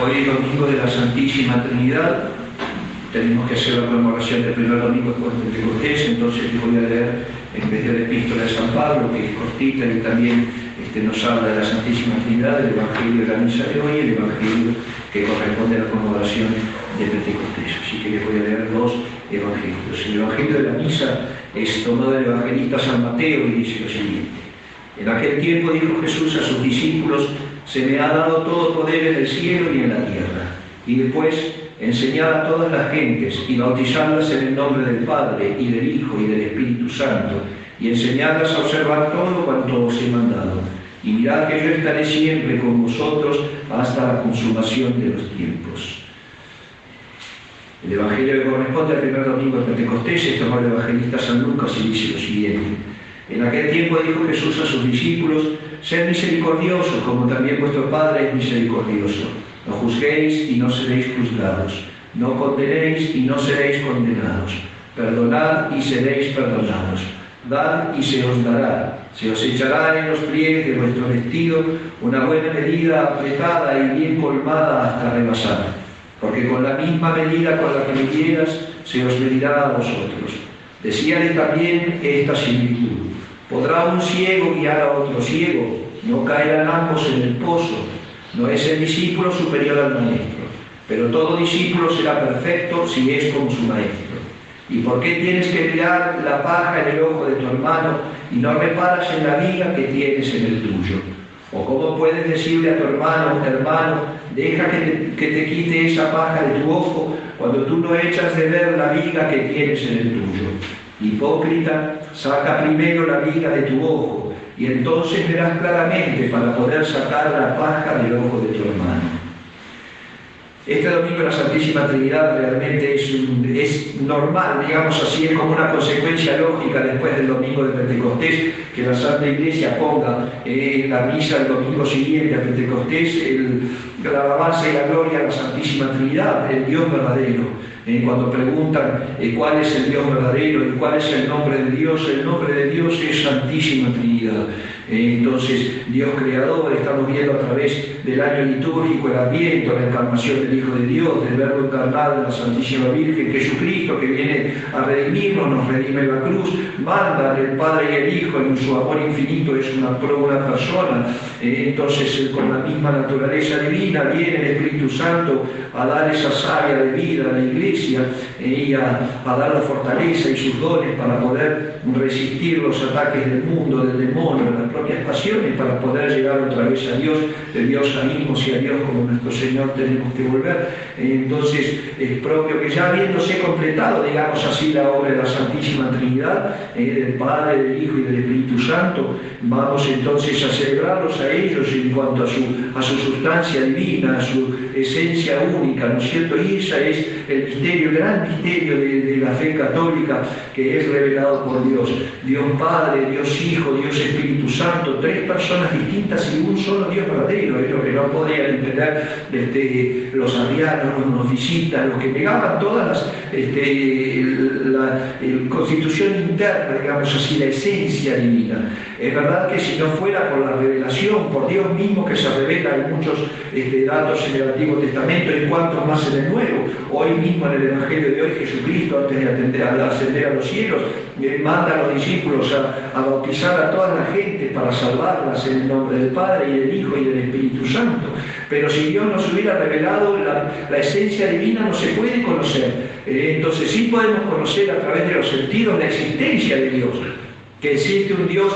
Hoy, domingo de la Santísima Trinidad, tenemos que hacer la conmemoración del primer domingo después de Pentecostés. Entonces les voy a leer, en vez de la Epístola de San Pablo, que es cortita y también nos habla de la Santísima Trinidad, el Evangelio de la Misa de hoy, el Evangelio que corresponde a la conmemoración de Pentecostés. Así que les voy a leer dos evangelios. El Evangelio de la Misa es tomado del evangelista San Mateo y dice lo siguiente: en aquel tiempo dijo Jesús a sus discípulos: se me ha dado todo poder en el cielo y en la tierra. Y después, enseñad a todas las gentes y bautizadlas en el nombre del Padre y del Hijo y del Espíritu Santo, y enseñadlas a observar todo cuanto os he mandado. Y mirad que yo estaré siempre con vosotros hasta la consumación de los tiempos. El Evangelio que corresponde al primer domingo de Pentecostés es tomado el evangelista San Lucas y dice lo siguiente: en aquel tiempo dijo Jesús a sus discípulos: sed misericordiosos, como también vuestro Padre es misericordioso. No juzguéis y no seréis juzgados. No condenéis y no seréis condenados. Perdonad y seréis perdonados. Dad y se os dará. Se os echará en los pliegues de vuestro vestido una buena medida, apretada y bien colmada hasta rebasar. Porque con la misma medida con la que midieras, se os medirá a vosotros. Decíale también esta similitud: ¿podrá un ciego guiar a otro ciego? No caerán ambos en el pozo. No es el discípulo superior al maestro, pero todo discípulo será perfecto si es como su maestro. ¿Y por qué tienes que mirar la paja en el ojo de tu hermano y no reparas en la viga que tienes en el tuyo? ¿O cómo puedes decirle a tu hermano: hermano, deja que te quite esa paja de tu ojo, cuando tú no echas de ver la viga que tienes en el tuyo? Hipócrita, saca primero la viga de tu ojo, y entonces verás claramente para poder sacar la paja del ojo de tu hermano. Este domingo la Santísima Trinidad realmente es normal, digamos así, es como una consecuencia lógica después del domingo de Pentecostés, que la Santa Iglesia ponga en la misa el domingo siguiente a Pentecostés la alabanza y la gloria a la Santísima Trinidad, el Dios verdadero. Cuando preguntan cuál es el Dios verdadero y cuál es el nombre de Dios, el nombre de Dios es Santísima Trinidad. Entonces, Dios creador, estamos viendo a través del año litúrgico el adviento, la encarnación del Hijo de Dios, del Verbo encarnado en la Santísima Virgen, Jesucristo, que viene a redimirnos, nos redime en la cruz, mandan el Padre y el Hijo, en su amor infinito es una persona. Entonces, con la misma naturaleza divina, viene el Espíritu Santo a dar esa savia de vida a la Iglesia y a dar la fortaleza y sus dones para poder resistir los ataques del mundo, del demonio, de las propias pasiones, para poder llegar otra vez a Dios. De Dios salimos y a Dios como nuestro Señor tenemos que volver. Entonces es propio que ya habiéndose completado, digamos así, la obra de la Santísima Trinidad, del Padre, del Hijo y del Espíritu Santo, vamos entonces a celebrarlos a ellos en cuanto a su sustancia divina, a su esencia única, ¿no es cierto? Y ese es el misterio, el gran misterio de la fe católica, que es revelado por Dios. Dios Padre, Dios Hijo, Dios Espíritu Santo, tres personas distintas y un solo Dios verdadero. Es lo que no podían entender los arrianos, los novicitas, los que negaban todas la constitución interna, digamos así, la esencia divina. Es verdad que si no fuera por la revelación, por Dios mismo que se revela, hay muchos datos en el Antiguo Testamento y cuantos más en el Nuevo. Hoy mismo en el Evangelio de hoy, Jesucristo, antes de ascender a los cielos, manda a los discípulos a bautizar a toda la gente para salvarlas en el nombre del Padre y del Hijo y del Espíritu Santo. Pero si Dios nos hubiera revelado la esencia divina, no se puede conocer. Entonces sí podemos conocer a través de los sentidos la existencia de Dios, que existe un Dios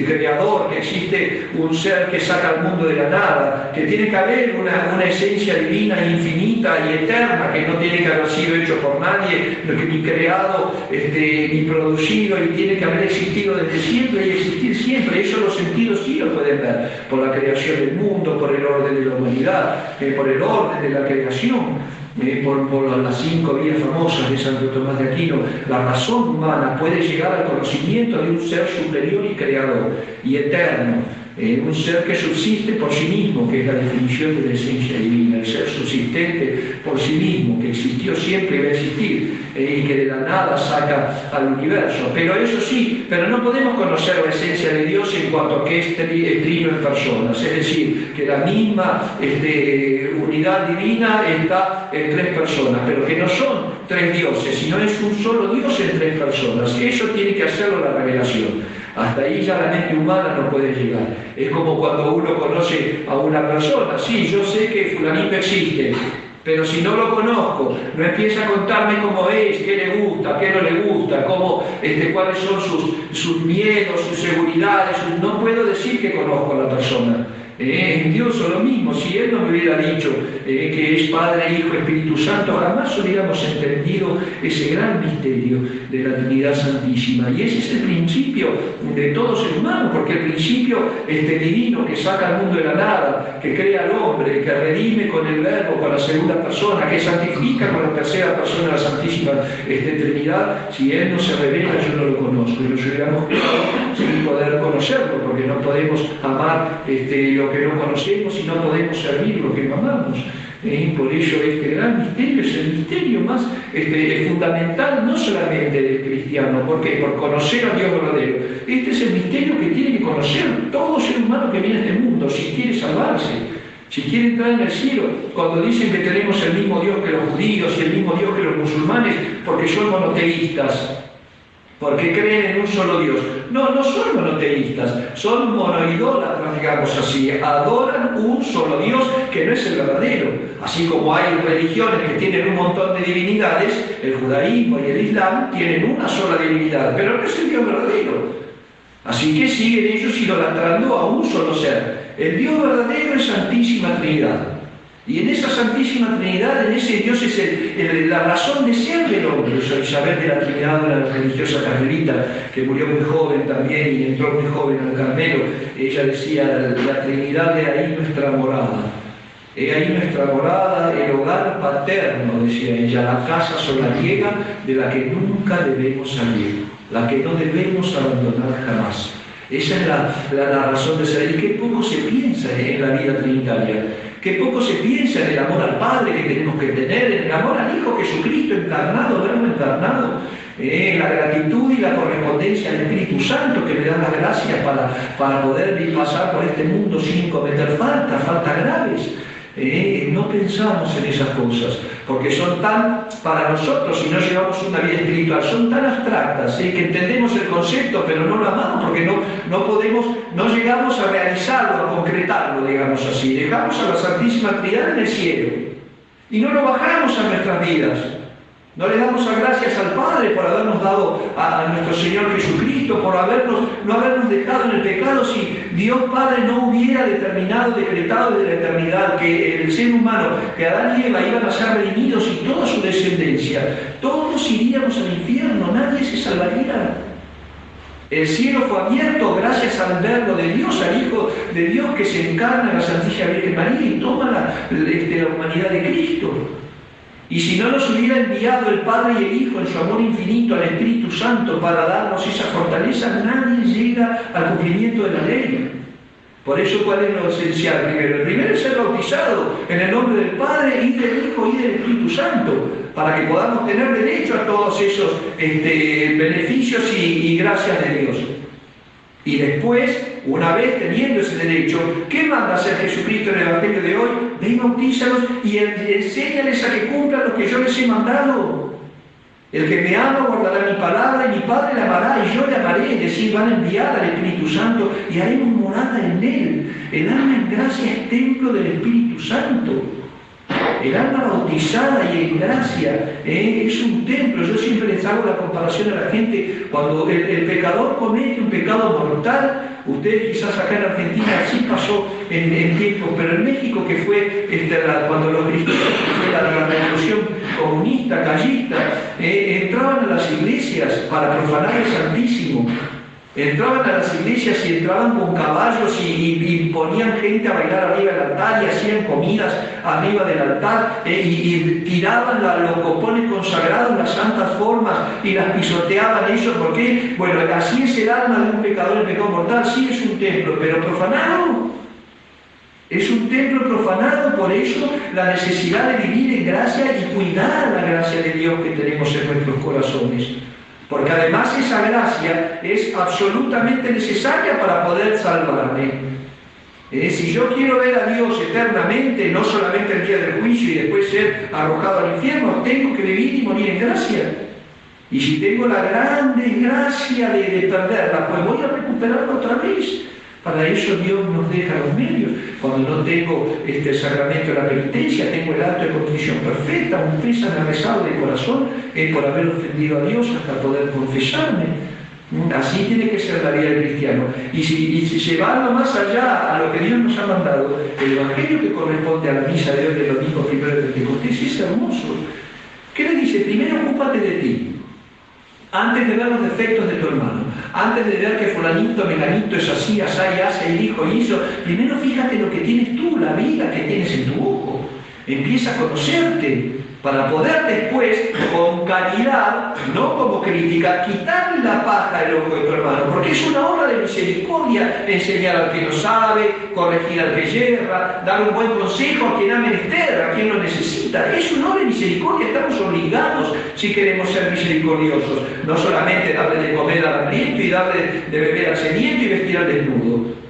creador, que existe un ser que saca al mundo de la nada, que tiene que haber una esencia divina infinita y eterna, que no tiene que haber sido hecho por nadie, ni creado, ni producido, y tiene que haber existido desde siempre y existir siempre. Eso los sentidos sí lo pueden ver, por la creación del mundo, por el orden de la humanidad, por el orden de la creación. Por las 5 vías famosas de Santo Tomás de Aquino, la razón humana puede llegar al conocimiento de un ser superior y creador y eterno, un ser que subsiste por sí mismo, que es la definición de la esencia divina, el ser subsistente por sí mismo, que existió siempre y va a existir, y que de la nada saca al universo. Pero eso sí, pero no podemos conocer la esencia de Dios en cuanto a que es trino en personas, es decir, que la misma unidad divina está en tres personas, pero que no son tres dioses, sino es un solo Dios en tres personas. Eso tiene que hacerlo la revelación. Hasta ahí ya la mente humana no puede llegar. Es como cuando uno conoce a una persona. Sí, yo sé que fulanito existe, pero si no lo conozco, no empieza a contarme cómo es, qué le gusta, qué no le gusta, cuáles son sus miedos, sus seguridades. No puedo decir que conozco a la persona. En Dios o lo mismo, si Él no me hubiera dicho que es Padre, Hijo, Espíritu Santo, jamás hubiéramos entendido ese gran misterio de la Trinidad Santísima. Y ese es el principio de todo ser humano, porque el principio divino que saca al mundo de la nada, que crea al hombre, que redime con el Verbo, con la segunda persona, que santifica con la tercera persona de la Santísima Trinidad, si Él no se revela, yo no lo conozco. Y nos hubiéramos quedado sin poder conocerlo, porque no podemos amar lo que no conocemos y no podemos servir lo que no amamos. Por ello este gran misterio es el misterio más fundamental, no solamente del cristiano, porque por conocer a Dios verdadero. Este es el misterio que tiene que conocer todo ser humano que viene a este mundo, si quiere salvarse, si quiere entrar en el cielo. Cuando dicen que tenemos el mismo Dios que los judíos y el mismo Dios que los musulmanes, porque son monoteístas, porque creen en un solo Dios. No, no son monoteístas, son monoidólatras, digamos así. Adoran un solo Dios que no es el verdadero. Así como hay religiones que tienen un montón de divinidades, el judaísmo y el islam tienen una sola divinidad, pero no es el Dios verdadero. Así que siguen ellos idolatrando a un solo ser. El Dios verdadero es Santísima Trinidad. Y en esa Santísima Trinidad, en ese Dios es la razón de ser del hombre. Isabel de la Trinidad, una religiosa carmelita que murió muy joven también y entró muy joven al Carmelo, ella decía, la Trinidad es ahí nuestra morada. Es ahí nuestra morada, el hogar paterno, decía ella, la casa solariega de la que nunca debemos salir, la que no debemos abandonar jamás. Esa es la razón de ser. Y qué poco se piensa en la vida trinitaria. Qué poco se piensa en el amor al Padre que tenemos que tener, en el amor al Hijo Jesucristo encarnado, verbo encarnado, en la gratitud y la correspondencia al Espíritu Santo que le da las gracias para poder pasar por este mundo sin cometer faltas graves. No pensamos en esas cosas, porque son tan, para nosotros, si no llevamos una vida espiritual, son tan abstractas, que entendemos el concepto, pero no lo amamos, porque no llegamos a realizarlo, a concretarlo, digamos así. Dejamos a la Santísima Trinidad en el cielo, y no lo bajamos a nuestras vidas. No le damos las gracias al Padre por habernos dado a nuestro Señor Jesucristo, por no habernos dejado en el pecado. Si Dios Padre no hubiera determinado, decretado desde la eternidad que el ser humano, que Adán y Eva iban a ser redimidos y toda su descendencia, todos iríamos al infierno, nadie se salvaría. El cielo fue abierto gracias al Verbo de Dios, al Hijo de Dios que se encarna en la Santísima Virgen María y toma la humanidad de Cristo. Y si no nos hubiera enviado el Padre y el Hijo en su amor infinito al Espíritu Santo para darnos esa fortaleza, nadie llega al cumplimiento de la ley. Por eso, ¿cuál es lo esencial? El primero es ser bautizado en el nombre del Padre y del Hijo y del Espíritu Santo, para que podamos tener derecho a todos esos beneficios y gracias de Dios. Y después, una vez teniendo ese derecho, ¿qué manda hacer Jesucristo en el Evangelio de hoy? Ve y bautízalos y enséñales a que cumplan lo que yo les he mandado. El que me ama guardará mi palabra y mi Padre la amará y yo le amaré. Es decir, van a enviar al Espíritu Santo y haremos morada en él. El alma en gracia es templo del Espíritu Santo. El alma bautizada y en gracia es un templo. Yo siempre les hago la comparación a la gente. Cuando el pecador comete un pecado mortal, ustedes quizás acá en Argentina así pasó en tiempos, pero en México, que fue cuando los cristianos, fue la revolución comunista, callista, entraban a las iglesias para profanar el Santísimo. Entraban a las iglesias y entraban con caballos y ponían gente a bailar arriba del altar y hacían comidas arriba del altar y tiraban los copones consagrados, las santas formas y las pisoteaban. ¿Eso por qué? Bueno, así es el alma de un pecador en pecado mortal. Sí es un templo, pero profanado. Es un templo profanado, por eso la necesidad de vivir en gracia y cuidar la gracia de Dios que tenemos en nuestros corazones. Porque además esa gracia es absolutamente necesaria para poder salvarme. Si yo quiero ver a Dios eternamente, no solamente el día del juicio y después ser arrojado al infierno, tengo que vivir y morir en gracia. Y si tengo la grande gracia de perderla, pues voy a recuperarla otra vez. Para eso Dios nos deja los medios. Cuando no tengo el sacramento de la penitencia, tengo el acto de contrición perfecta, un pésame rezado de corazón por haber ofendido a Dios hasta poder confesarme. Así tiene que ser la vida del cristiano. Y si llevarlo más allá a lo que Dios nos ha mandado, el Evangelio que corresponde a la misa de hoy del domingo primero de Pentecostés es hermoso. ¿Qué le dice? Primero ocúpate de ti. Antes de ver los defectos de tu hermano, antes de ver que fulanito, melanito es así, asá y hace, el hijo hizo, primero fíjate lo que tienes tú, la vida que tienes en tu ojo. Empieza a conocerte para poder después, con caridad, no como crítica, quitarle la paja del ojo de tu hermano, porque es una obra de misericordia enseñar al que no sabe, corregir al que yerra, dar un buen consejo a quien ha menester, a quien lo necesita. Es una obra de misericordia, estamos obligados, si queremos ser misericordiosos, no solamente darle de comer al hambriento y darle de beber al sediento y vestir al desnudo.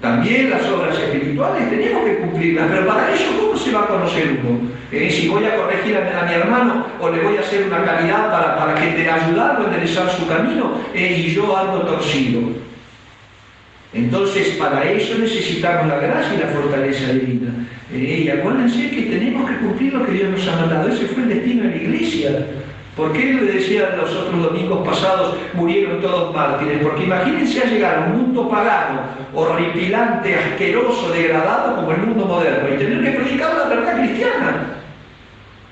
También las obras espirituales tenemos que cumplirlas, pero para eso, ¿cómo se va a conocer uno? Si voy a corregir a mi hermano o le voy a hacer una caridad para que ayudarlo a enderezar su camino y yo ando torcido. Entonces, para eso necesitamos la gracia y la fortaleza divina. Y acuérdense que tenemos que cumplir lo que Dios nos ha mandado. Ese fue el destino de la Iglesia. ¿Por qué le decía los otros domingos pasados murieron todos mártires? Porque imagínense a llegar a un mundo pagano, horripilante, asqueroso, degradado como el mundo moderno y tener que predicar la verdad cristiana.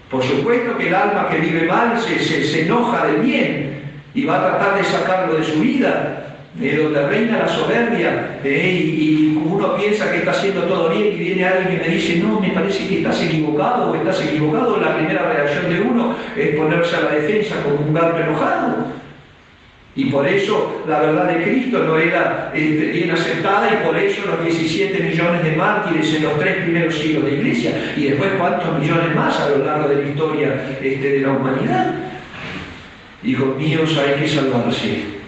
Por supuesto que el alma que vive mal se enoja del bien y va a tratar de sacarlo de su vida, donde reina la soberbia, y uno piensa que está haciendo todo bien y viene alguien que me dice, no, me parece que estás equivocado o estás equivocado. La primera reacción de uno es ponerse a la defensa como un gato enojado. Y por eso la verdad de Cristo no era bien aceptada y por eso los 17 millones de mártires en los 3 primeros siglos de Iglesia y después cuántos millones más a lo largo de la historia de la humanidad. Hijos míos, hay que salvarse.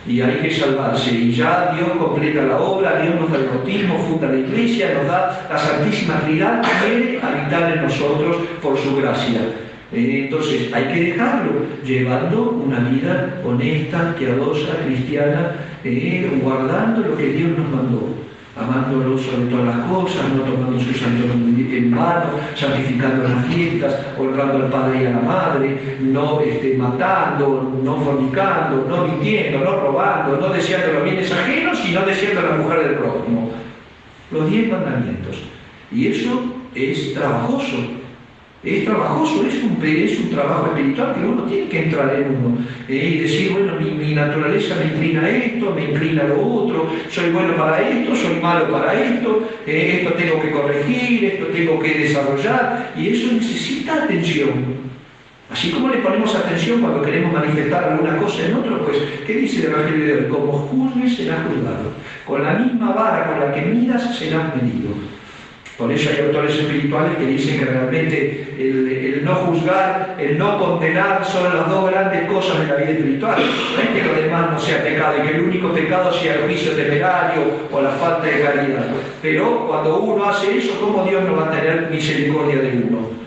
Y hay que salvarse, y ya Dios completa la obra, Dios nos da el bautismo, funda la Iglesia, nos da la Santísima Trinidad, quiere habitar en nosotros por su gracia. Entonces hay que dejarlo, llevando una vida honesta, piadosa, cristiana, guardando lo que Dios nos mandó, amándolo sobre todas las cosas, no tomando su santo nombre en vano, santificando las fiestas, honrando al Padre y a la Madre, no matando, no fornicando, no mintiendo, no robando, no deseando los bienes ajenos y no deseando a la mujer del prójimo. Los 10 mandamientos. Y eso es trabajoso. Es trabajoso, es un trabajo espiritual que uno tiene que entrar en uno y decir, bueno, mi naturaleza me inclina a esto, me inclina a lo otro, soy bueno para esto, soy malo para esto, esto tengo que corregir, esto tengo que desarrollar, y eso necesita atención. Así como le ponemos atención cuando queremos manifestar alguna cosa en otro, pues, ¿qué dice el Evangelio de hoy? Como juzgues serás juzgado, con la misma vara con la que midas serás medido. Por eso hay autores espirituales que dicen que realmente el no juzgar, el no condenar son las dos grandes cosas de la vida espiritual. No es que lo demás no sea pecado y que el único pecado sea el juicio temerario o la falta de caridad. Pero cuando uno hace eso, ¿cómo Dios no va a tener misericordia de uno?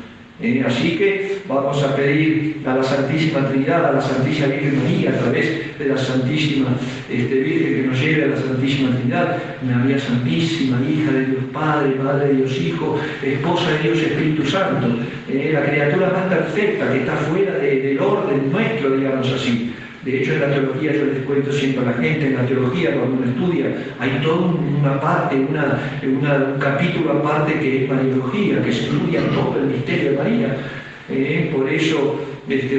Así que vamos a pedir a la Santísima Trinidad, a la Santísima Virgen María, a través de la Santísima Virgen que nos lleve a la Santísima Trinidad, María Santísima, hija de Dios Padre, madre de Dios Hijo, esposa de Dios Espíritu Santo, la criatura más perfecta que está fuera del orden nuestro, digamos así. De hecho, en la teología, yo les cuento siempre a la gente, en la teología, cuando uno estudia, hay toda una parte, un capítulo aparte que es Mariología, que se estudia todo el misterio de María. Por eso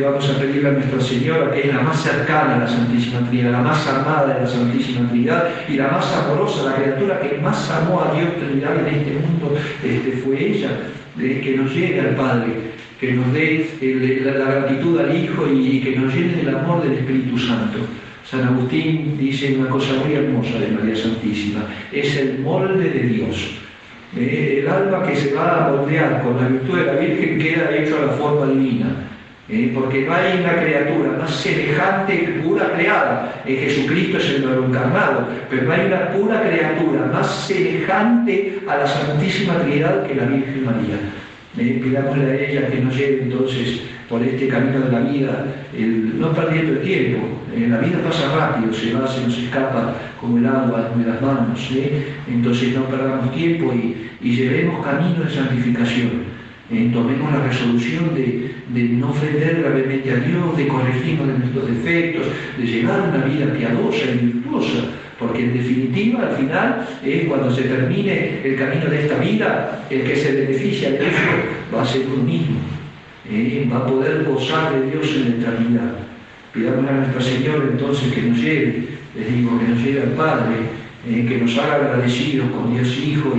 vamos a pedirle a Nuestra Señora, que es la más cercana a la Santísima Trinidad, la más amada de la Santísima Trinidad y la más amorosa, la criatura que más amó a Dios Trinidad en este mundo, fue ella, que nos lleve al Padre, que nos dé la gratitud al Hijo y que nos llene del amor del Espíritu Santo. San Agustín dice una cosa muy hermosa de María Santísima: es el molde de Dios. El alma que se va a moldear con la virtud de la Virgen queda hecho a la forma divina, porque no hay una criatura más semejante, pura creada. Jesucristo es el Verbo encarnado, pero no hay una pura criatura más semejante a la Santísima Trinidad que la Virgen María. Pidámosle a ella que nos lleve entonces por este camino de la vida, no perdiendo el tiempo. La vida pasa rápido, se nos escapa como el agua de las manos. Entonces no perdamos tiempo y llevemos camino de santificación. Tomemos la resolución de no ofender gravemente a Dios, de corregirnos de nuestros defectos, de llevar una vida piadosa y virtuosa, porque en definitiva, al final, cuando se termine el camino de esta vida, el que se beneficia de eso va a ser uno mismo, va a poder gozar de Dios en la eternidad. Pidamos a Nuestra Señora entonces que nos lleve, les digo, que nos lleve al Padre, que nos haga agradecidos con Dios Hijo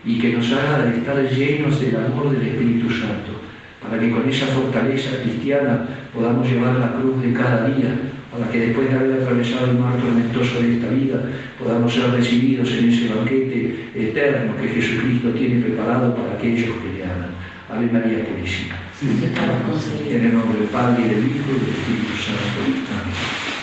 y que nos haga estar llenos del amor del Espíritu Santo, para que con esa fortaleza cristiana podamos llevar la cruz de cada día, para que después de haber atravesado el mar tormentoso de esta vida, podamos ser recibidos en ese banquete eterno que Jesucristo tiene preparado para aquellos que le aman. Ave María Purísima. En el nombre del Padre, y del Hijo, y del Espíritu Santo. Amén.